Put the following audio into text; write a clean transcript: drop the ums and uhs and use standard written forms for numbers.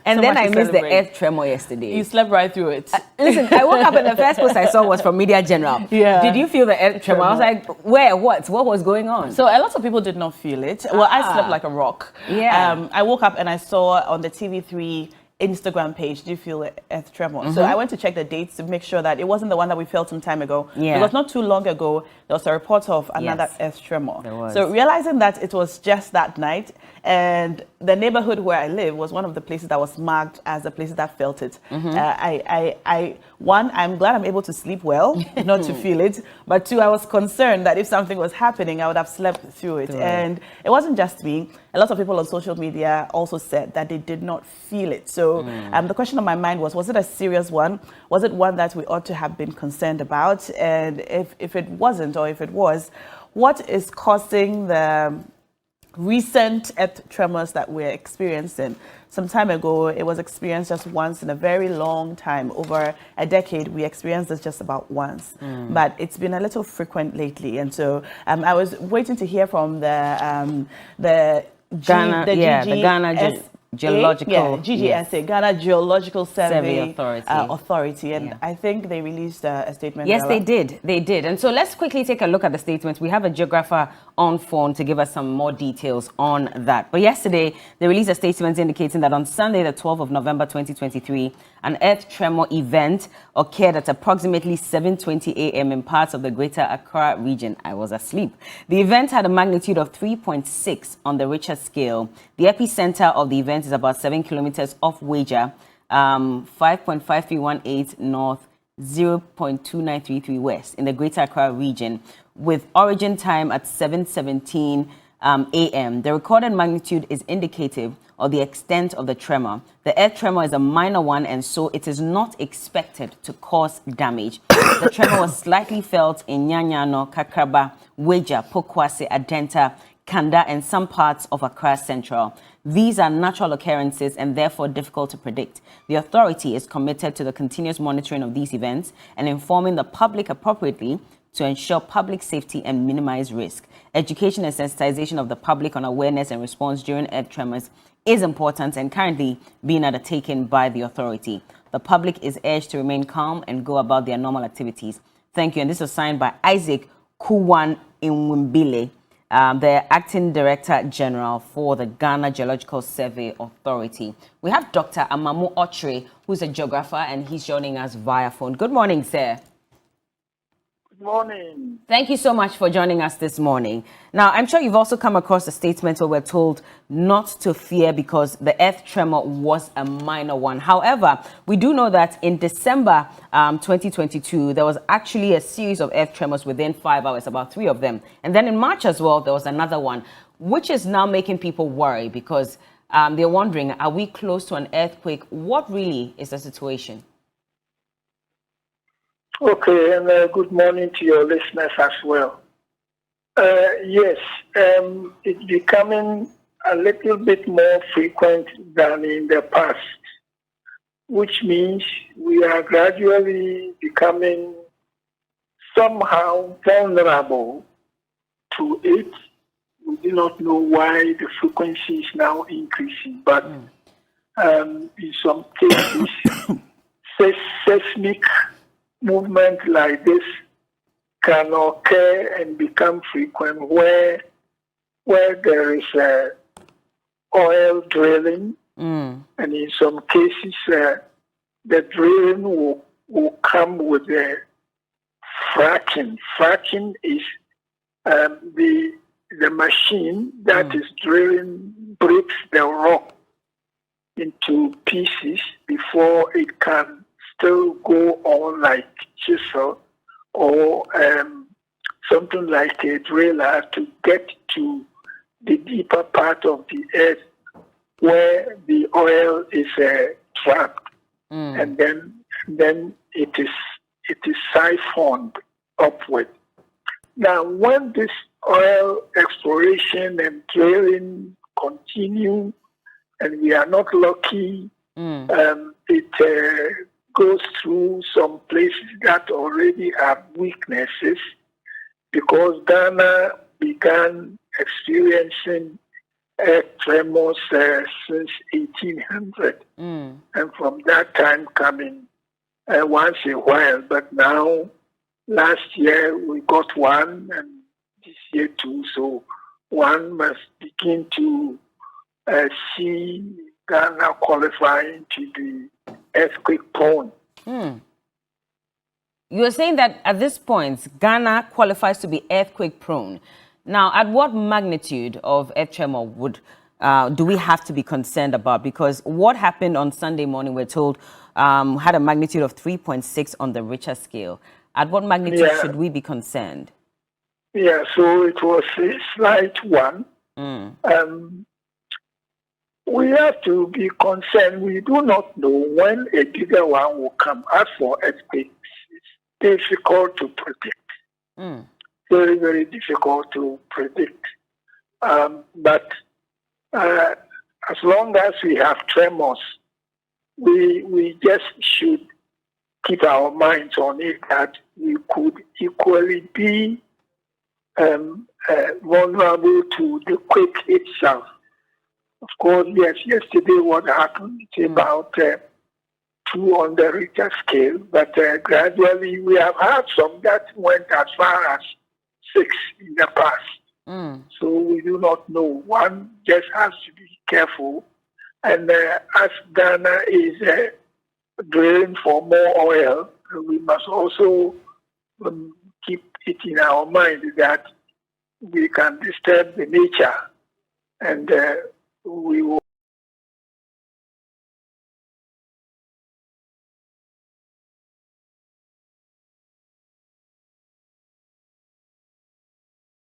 And so then I missed the celebrate. earth tremor yesterday. You slept right through it. Listen, I woke up and the first post I saw was from Media General. Yeah. Did you feel the earth tremor? I was like, where? What? What was going on? So a lot of people did not feel it. Well, I slept like a rock. Yeah. I woke up and I saw on the TV3 Instagram page, do you feel the earth tremor? So I went to check the dates to make sure that it wasn't the one that we felt some time ago. Yeah. Because not too long ago, there was a report of another earth tremor. There was. So realizing that it was just that night, and the neighborhood where I live was one of the places that was marked as the places that felt it. I'm glad I'm able to sleep well, not to feel it. But two, I was concerned that if something was happening, I would have slept through it. And it wasn't just me. A lot of people on social media also said that they did not feel it. So the question on my mind was it a serious one? Was it one that we ought to have been concerned about? And if it wasn't, or if it was, what is causing the recent earth tremors that we're experiencing? Some time ago, it was experienced just once in a very long time. Over a decade, we experienced this just about once. But it's been a little frequent lately. And so I was waiting to hear from the Ghana Geological GGSA, Ghana Geological Survey Authority. And I think they released a statement. Yes, they did. And so let's quickly take a look at the statement. We have a geographer on phone to give us some more details on that. But yesterday, they released a statement indicating that on Sunday, the 12th of November, 2023, an earth tremor event occurred at approximately 7:20 a.m. in parts of the greater Accra region. I was asleep. The event had a magnitude of 3.6 on the Richter scale. The epicenter of the event is about 7 kilometers off Wager, 5.5318 north, 0.2933 west in the greater Accra region, with origin time at 7:17 a.m. The recorded magnitude is indicative of the extent of the tremor. The earth tremor is a minor one, and so it is not expected to cause damage. The tremor was slightly felt in Nyanyano, Kakraba, Weja, Pokwase, Adenta, Kanda, and some parts of Accra Central. These are natural occurrences and therefore difficult to predict. The authority is committed to the continuous monitoring of these events and informing the public appropriately to ensure public safety and minimize risk. Education and sensitization of the public on awareness and response during earth tremors is important and currently being undertaken by the authority. The public is urged to remain calm and go about their normal activities. Thank you. And this was signed by Isaac Kuwan Inwimbile, the Acting Director General for the Ghana Geological Survey Authority. We have Dr. Amamu Ochre, who's a geographer, and he's joining us via phone. Good morning, sir. Good morning. Thank you so much for joining us this morning. Now, I'm sure you've also come across a statement where we're told not to fear because the earth tremor was a minor one. However, we do know that in December 2022, there was actually a series of earth tremors within 5 hours, about 3 of them. And then in March as well, there was another one, which is now making people worry because they're wondering, are we close to an earthquake? What really is the situation? Okay, and good morning to your listeners as well. Yes, it's becoming a little bit more frequent than in the past, which means we are gradually becoming somehow vulnerable to it. We do not know why the frequency is now increasing, but in some cases, seismic movement like this can occur and become frequent where there is oil drilling, and in some cases the drilling will come with fracking. Fracking is the machine that is drilling breaks the rock into pieces before it can still go on like chisel or something like a driller to get to the deeper part of the earth where the oil is trapped, and then it is siphoned upward. Now, when this oil exploration and drilling continue, and we are not lucky, it goes through some places that already have weaknesses, because Ghana began experiencing earth tremors since 1800. And from that time coming once a while. But now, last year we got one, and this year too. So one must begin to see Ghana qualifying to be earthquake prone. You are saying that at this point, Ghana qualifies to be earthquake prone. Now, at what magnitude of earth tremor do we have to be concerned about? Because what happened on Sunday morning, we're told, had a magnitude of 3.6 on the Richter scale. At what magnitude should we be concerned? Yeah, so it was a slight one. We have to be concerned. We do not know when a bigger one will come. As for earthquakes, it's difficult to predict. Very, very difficult to predict. But as long as we have tremors, we just should keep our minds on it that we could equally be vulnerable to the quake itself. Of course, yes, yesterday what happened, it's about 2 on the Richter scale, but gradually we have had some that went as far as 6 in the past. So we do not know. One just has to be careful. And as Ghana is drilling for more oil, we must also keep it in our mind that we can disturb the nature, and we will